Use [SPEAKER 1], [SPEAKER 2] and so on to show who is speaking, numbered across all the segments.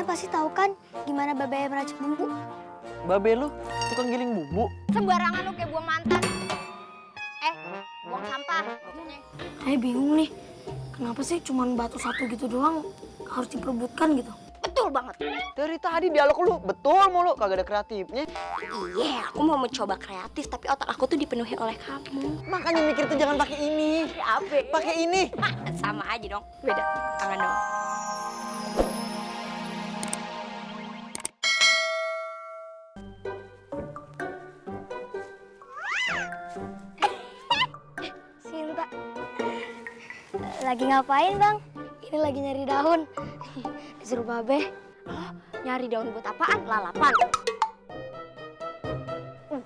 [SPEAKER 1] Kalian pasti tahu kan gimana Babe meracik bumbu?
[SPEAKER 2] Babe lu tukang giling bumbu.
[SPEAKER 3] Sembarangan lu kayak buang mantan. Buang sampah maksudnya.
[SPEAKER 1] Saya bingung nih, kenapa sih cuman batu satu gitu doang harus diperebutkan gitu?
[SPEAKER 3] Betul banget.
[SPEAKER 2] Dari tadi dialog lu betul mulu, kagak ada kreatifnya.
[SPEAKER 3] Iya, aku mau mencoba kreatif tapi otak aku tuh dipenuhi oleh kamu.
[SPEAKER 2] Makanya mikir tuh jangan pakai ini.
[SPEAKER 3] Apa?
[SPEAKER 2] Pakai ini.
[SPEAKER 3] Sama aja dong. Beda. Tangan dong.
[SPEAKER 1] Sinta, lagi ngapain bang? Ini lagi nyari daun. Disuruh Babe.
[SPEAKER 3] Nyari daun buat apaan? Lalapan.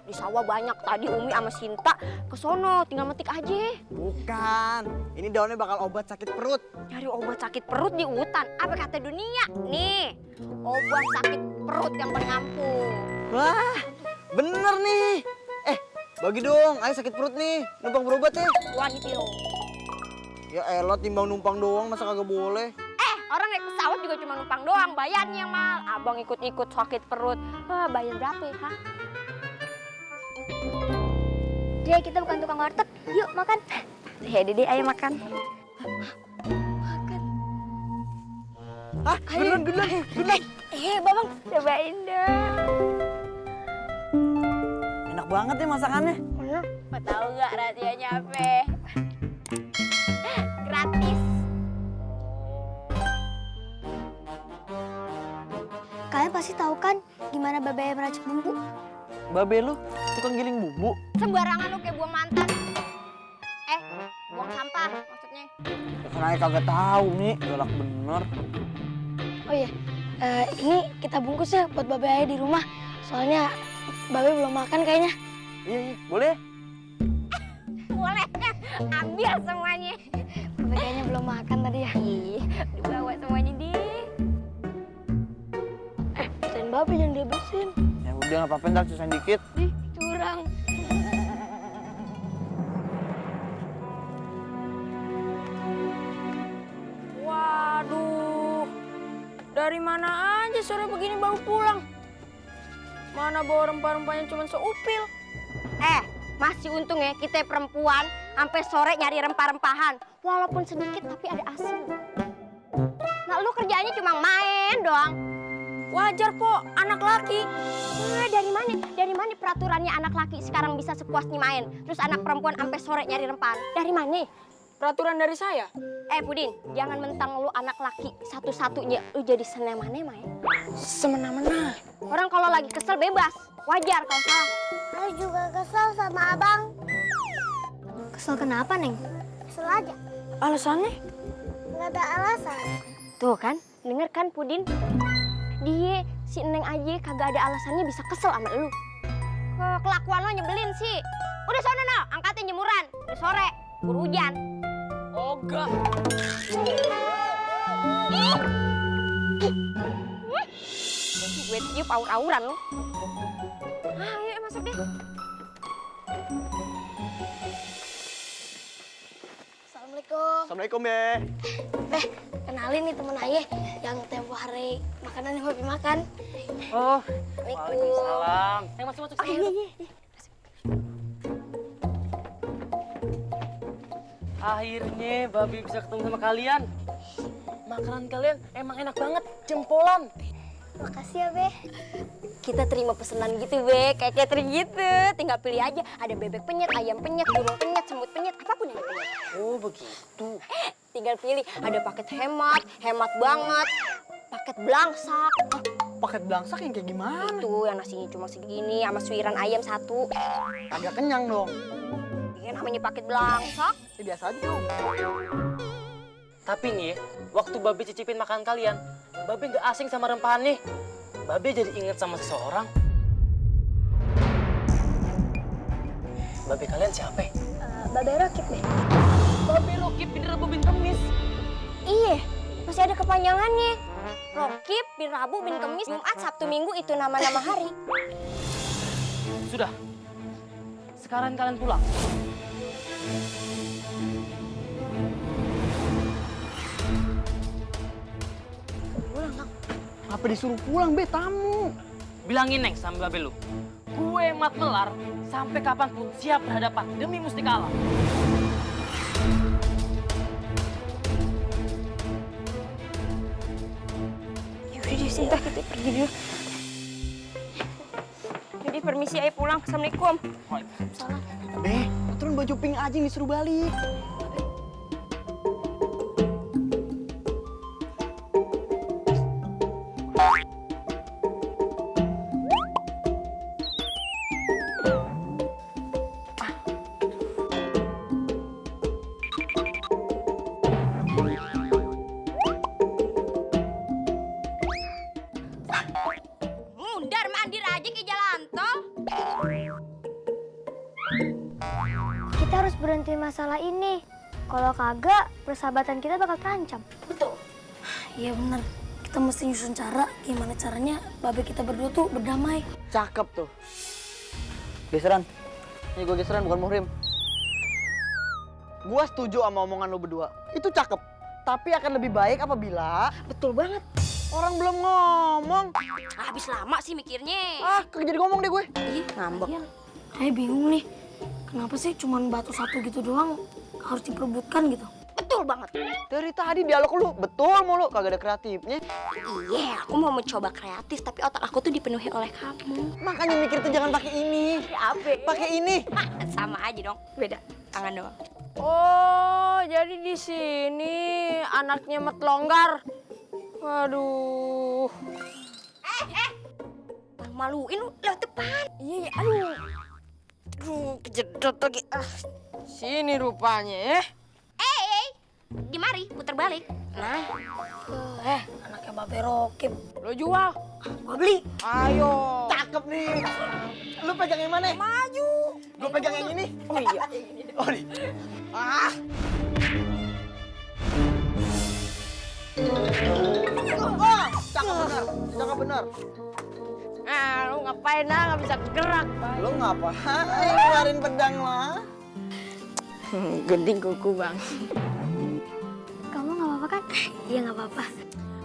[SPEAKER 3] Di sawah banyak. Tadi Umi sama Sinta ke sono, tinggal metik aja.
[SPEAKER 2] Bukan. Ini daunnya bakal obat sakit perut.
[SPEAKER 3] Nyari obat sakit perut di hutan. Apa kata dunia? Nih, obat sakit perut yang paling ampuh.
[SPEAKER 2] Wah, bener nih. Bagi dong, ayo sakit perut nih. Numpang berobat ya.
[SPEAKER 3] Wah gitu.
[SPEAKER 2] Ya elah, timbang numpang doang masa kagak boleh.
[SPEAKER 3] Orang naik pesawat juga cuma numpang doang, bayarnya yang mahal. Abang ikut-ikut sakit perut. Bayar berapa ya, Kak?
[SPEAKER 1] Dek, kita bukan tukang warteg. Yuk makan.
[SPEAKER 3] Ya, Dede, ayo makan.
[SPEAKER 2] Ah, beneran.
[SPEAKER 3] Babang, cobain dong.
[SPEAKER 2] Enak banget nih masakannya.
[SPEAKER 3] Mau tahu nggak rahasianya apa? Gratis.
[SPEAKER 1] Kalian pasti tahu kan gimana Babe meracik bumbu?
[SPEAKER 2] Babe lu tukang giling bumbu.
[SPEAKER 3] Sembarangan lu kayak buang mantan. Buang sampah maksudnya.
[SPEAKER 2] Karena kagak tahu nih, galak bener.
[SPEAKER 1] Oh iya, ini kita bungkus ya buat Babe aja di rumah. Soalnya Babe belum makan kayaknya.
[SPEAKER 2] Iya, boleh.
[SPEAKER 3] Boleh. Ambil semuanya.
[SPEAKER 1] Babe kayaknya belum makan tadi ya.
[SPEAKER 3] Dibawa semuanya deh.
[SPEAKER 1] Dan Babe jangan dihabisin.
[SPEAKER 2] Ya udah, nggak apa-apa, ntar sisain dikit.
[SPEAKER 1] Curang.
[SPEAKER 3] Waduh, dari mana aja sore begini baru pulang? Mana bawa rempah-rempahnya cuma seupil? Masih untung ya kita perempuan sampai sore nyari rempah-rempahan. Walaupun sedikit tapi ada hasil. Nah lu kerjaannya cuma main doang. Wajar po, anak laki. Dari mana? Dari mana peraturannya anak laki sekarang bisa sepuasnya main? Terus anak perempuan sampai sore nyari rempahan. Dari mana?
[SPEAKER 4] Peraturan dari saya?
[SPEAKER 3] Pudin, jangan mentang lu anak laki satu-satunya lu jadi semena-mena ya.
[SPEAKER 4] Semena-mena.
[SPEAKER 3] Orang kalau lagi kesel bebas, wajar kalau salah.
[SPEAKER 1] Aku juga kesel sama abang. Kesel kenapa, Neng? Kesel aja.
[SPEAKER 4] Alasannya?
[SPEAKER 1] Nggak ada alasan.
[SPEAKER 3] Tuh kan, denger kan Pudin? Dia, si Neng aja kagak ada alasannya bisa kesel sama lu. Kelakuan lo nyebelin sih. Udah sono no, angkatin jemuran. Udah sore, buru hujan.
[SPEAKER 4] Ogah.
[SPEAKER 3] Gue tiup aur-auran lu. Ayo masuk deh.
[SPEAKER 1] Assalamualaikum.
[SPEAKER 2] Assalamualaikum, Be.
[SPEAKER 1] Kenalin nih temen Ayah yang tempo hari makanan yang Babe makan.
[SPEAKER 2] Oh,
[SPEAKER 4] Waalaikumsalam. Masuk.
[SPEAKER 1] Iya.
[SPEAKER 4] Akhirnya Babi bisa ketemu sama kalian. Makanan kalian emang enak banget, jempolan.
[SPEAKER 1] Makasih ya, Be.
[SPEAKER 3] Kita terima pesanan gitu, Be. Kayak catering gitu. Tinggal pilih aja. Ada bebek penyet, ayam penyet, burung penyet, semut penyet, apapun yang penyet.
[SPEAKER 4] Oh begitu.
[SPEAKER 3] Tinggal pilih. Ada paket hemat, hemat banget. Paket belangsak.
[SPEAKER 2] paket belangsak yang kayak gimana?
[SPEAKER 3] Tuh yang nasinya cuma segini sama suiran ayam satu.
[SPEAKER 2] Agak kenyang dong.
[SPEAKER 3] Ini namanya paket belangsak.
[SPEAKER 2] Ya, biasa aja dong.
[SPEAKER 4] Tapi nih, waktu Babe cicipin makanan kalian, Babe nggak asing sama rempahannya. Babe jadi inget sama seseorang. Babe kalian siapa?
[SPEAKER 1] Babe Rokit deh.
[SPEAKER 4] Babe Rokib bin Rabu bin Kemis.
[SPEAKER 3] Iya, masih ada kepanjangannya. Rokib bin Rabu bin Kemis, Jumat, Sabtu, Minggu itu nama-nama hari.
[SPEAKER 4] Sudah. Sekarang kalian pulang.
[SPEAKER 2] Kenapa disuruh pulang, Be? Tamu.
[SPEAKER 4] Bilangin Neng sama Babe lu. Gue Mat Melar sampai kapanpun siap berhadapan demi Mustika Alam.
[SPEAKER 3] Yaudah deh Sinta, kita pergi dulu. Jadi permisi, ayo pulang. Assalamualaikum.
[SPEAKER 4] Waalaikumsalam.
[SPEAKER 2] Be, turun baju pink aja yang disuruh balik.
[SPEAKER 3] Mundar mandir aja ke jalan tol.
[SPEAKER 1] Kita harus berhenti masalah ini. Kalau kagak, persahabatan kita bakal terancam.
[SPEAKER 3] Betul.
[SPEAKER 1] Iya bener. Kita mesti nyusun cara gimana caranya babe kita berdua tuh berdamai.
[SPEAKER 2] Cakep tuh. Geseran. Ini gue geseran, bukan muhrim. Gua setuju sama omongan lo berdua. Itu cakep. Tapi akan lebih baik apabila
[SPEAKER 3] Betul banget.
[SPEAKER 2] orang belum ngomong.
[SPEAKER 3] Habis lama sih mikirnya.
[SPEAKER 2] Kagak jadi ngomong deh gue.
[SPEAKER 3] Ih, ngambek.
[SPEAKER 1] Saya bingung nih. Kenapa sih cuman batu satu gitu doang harus diperebutkan gitu?
[SPEAKER 3] Betul banget.
[SPEAKER 2] Dari tadi dialog lu betul mulu, kagak ada kreatifnya.
[SPEAKER 3] Iya, aku mau mencoba kreatif, tapi otak aku tuh dipenuhi oleh kamu.
[SPEAKER 2] Makanya mikir tuh jangan pakai ini.
[SPEAKER 3] Apa?
[SPEAKER 2] Pakai ini.
[SPEAKER 3] Sama aja dong, beda tangan doang.
[SPEAKER 5] Oh, jadi di sini anaknya Mat Longgar. Waduh.
[SPEAKER 3] Maluin lu lewat depan.
[SPEAKER 5] Iya, aduh. Aduh, kejedot lagi. Sini rupanya ya.
[SPEAKER 3] Di mari, putar balik. Nah,
[SPEAKER 1] Anaknya babe Rokib.
[SPEAKER 5] Lo jual.
[SPEAKER 1] Gua beli.
[SPEAKER 5] Ayo.
[SPEAKER 2] Cakep nih. Lu pegang yang mana?
[SPEAKER 5] Maju.
[SPEAKER 2] Gue pegang yang ini.
[SPEAKER 5] Oh iya.
[SPEAKER 2] Oh, nih. Cakep benar. Cakep benar.
[SPEAKER 5] Lu ngapain nggak bisa gerak.
[SPEAKER 2] Lu ngapain keluarin pedang lah?
[SPEAKER 5] Gunting kuku, Bang.
[SPEAKER 1] Kamu nggak apa-apa kan? Iya nggak apa-apa.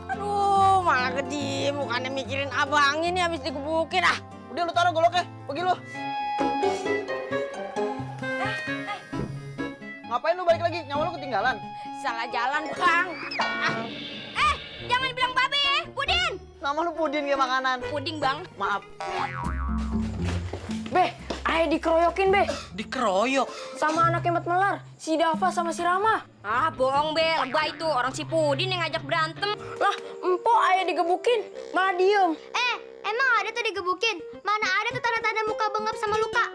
[SPEAKER 5] Aduh, malah kediem. Bukannya mikirin abang ini habis digebukin ah.
[SPEAKER 2] Udah lu taruh goloknya, pergi lu. Ngapain lu balik lagi? Nyawa lu ketinggalan.
[SPEAKER 5] Salah jalan, Bang.
[SPEAKER 3] jangan bilang babe ya, Pudin.
[SPEAKER 2] Nama lu Pudin kayak makanan.
[SPEAKER 3] Puding, Bang.
[SPEAKER 2] Maaf.
[SPEAKER 5] Be, ayo dikeroyokin, Be.
[SPEAKER 4] Dikeroyok.
[SPEAKER 5] Sama anaknya Mat Melar, si Dava sama si Rama.
[SPEAKER 3] Ah, bohong, Be. Lebay itu. Orang si Pudin yang ngajak berantem.
[SPEAKER 5] Lah, empok ayo digebukin, malah diem.
[SPEAKER 1] Emang ada tuh digebukin? Mana ada tuh tanda-tanda muka bengap sama luka?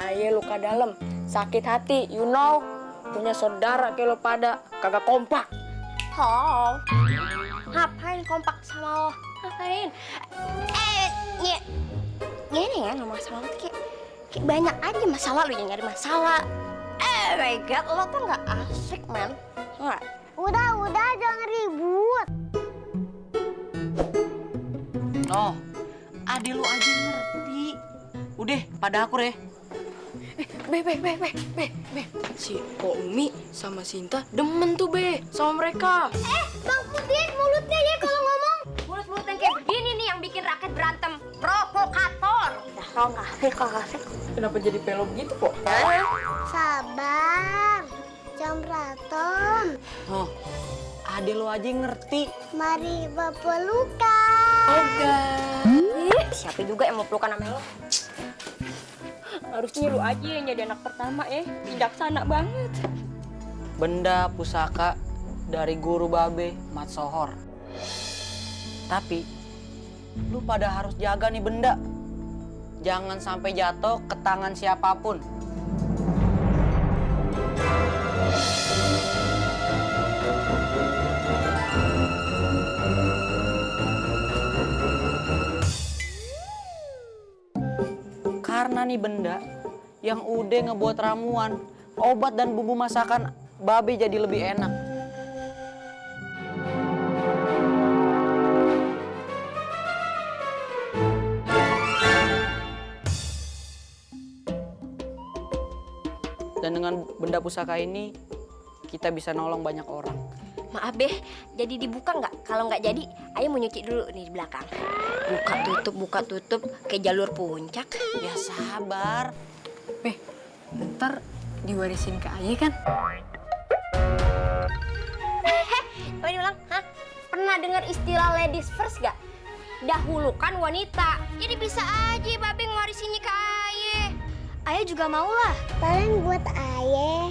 [SPEAKER 5] Ayo luka dalam, sakit hati, you know. Punya saudara kayak lo pada, kagak kompak.
[SPEAKER 3] Oh. Ngapain kompak sama lo? Ngapain? Gini ya, ngomong sama lo tuh kayak banyak aja masalah lu yang nyari masalah. My God, lo tuh nggak asik, man. Nggak?
[SPEAKER 1] Udah, jangan ribut.
[SPEAKER 4] Oh, ade lu aja ngerti. Udah, pada aku deh.
[SPEAKER 5] Be. Si Omi sama Sinta demen tuh, Be, sama mereka.
[SPEAKER 1] Bang Pudin, mulutnya ya kalau ngomong.
[SPEAKER 3] Mulut-mulut yang kayak begini nih yang bikin rakyat berantem. Provokator. Dah, lo nggak asik.
[SPEAKER 5] Kenapa jadi pelo begitu, kok?
[SPEAKER 1] Sabar, jam berantem.
[SPEAKER 4] Oh, ade lu aja ngerti.
[SPEAKER 1] Mari bapak luka.
[SPEAKER 3] Siapa juga yang mau pelukan sama lo? Harusnya lu aja yang jadi anak pertama ya. Bijaksana banget.
[SPEAKER 4] Benda pusaka dari guru babe Mat Sohor. Tapi lu pada harus jaga nih benda. Jangan sampai jatuh ke tangan siapapun. Karena nih benda yang udah ngebuat ramuan, obat dan bumbu masakan babe jadi lebih enak. Dan dengan benda pusaka ini, kita bisa nolong banyak orang.
[SPEAKER 3] Maaf Beh, jadi dibuka nggak? Kalau nggak jadi, Ayah mau nyuci dulu nih di belakang. Buka tutup, kayak jalur puncak.
[SPEAKER 4] Ya sabar.
[SPEAKER 5] Beh, ntar diwarisin ke ayah kan?
[SPEAKER 3] Apa dibilang? Hah? Pernah dengar istilah ladies first gak? Dahulukan wanita. Jadi bisa aja Babe ngewarisinnya ke Ayah.
[SPEAKER 1] Ayah juga mau lah.
[SPEAKER 6] Paling buat ayah.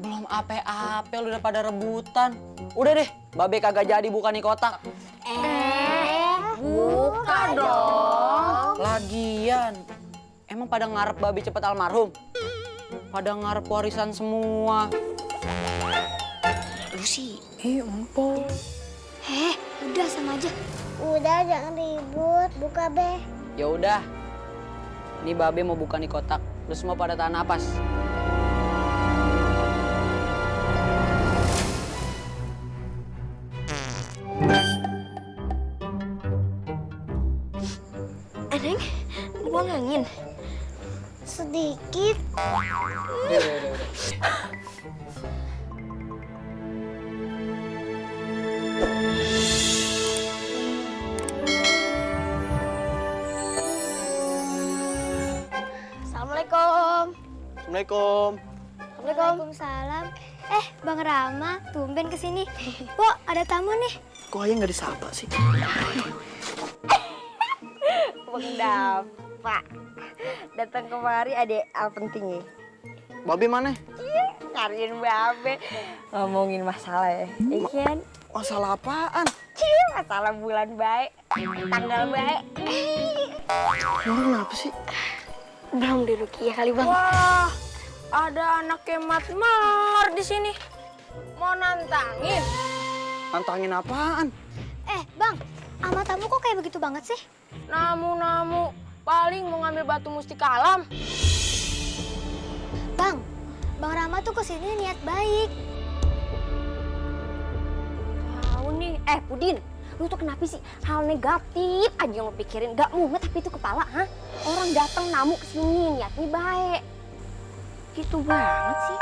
[SPEAKER 4] Belum ape-ape lu udah pada rebutan. Udah deh, Babe kagak jadi buka nih kotak.
[SPEAKER 3] Buka dong.
[SPEAKER 4] Lagian, emang pada ngarep Babe cepet almarhum? Pada ngarep warisan semua.
[SPEAKER 3] Lu sih.
[SPEAKER 5] Empok.
[SPEAKER 1] Udah sama aja.
[SPEAKER 6] Udah jangan ribut, buka Beh.
[SPEAKER 4] Ya udah. Ini Babe mau buka nih kotak. Lu semua pada tahan napas.
[SPEAKER 3] Neng, buang angin.
[SPEAKER 6] Sedikit.
[SPEAKER 1] Assalamualaikum.
[SPEAKER 2] Assalamualaikum.
[SPEAKER 1] Waalaikumsalam. Bang Rama, tumben kesini. Pok, ada tamu nih.
[SPEAKER 2] Kok ayah nggak disapa sih?
[SPEAKER 3] Bang Dapa. Datang kemari ada hal penting ya.
[SPEAKER 2] Babe mana?
[SPEAKER 3] Nyariin Babe. Ngomongin masalah ya. Ikan.
[SPEAKER 2] Masalah apaan?
[SPEAKER 3] Masalah bulan baik. Tanggal baik.
[SPEAKER 2] Lu kenapa sih?
[SPEAKER 1] Belum dirukiah kali, Bang.
[SPEAKER 3] Wah, ada anak kemat melar di sini. Mau nantangin?
[SPEAKER 2] Nantangin apaan?
[SPEAKER 1] Bang, ama tamu kok kayak begitu banget sih?
[SPEAKER 3] Namu paling mau ngambil batu mustika alam.
[SPEAKER 1] Bang Rama tuh kesini niat baik.
[SPEAKER 3] Tahu nih, Pudin, lu tuh kenapa sih hal negatif aja yang lu pikirin? Gak mumet tapi itu kepala, ha? Orang datang namu kesini niatnya baik. Gitu banget sih.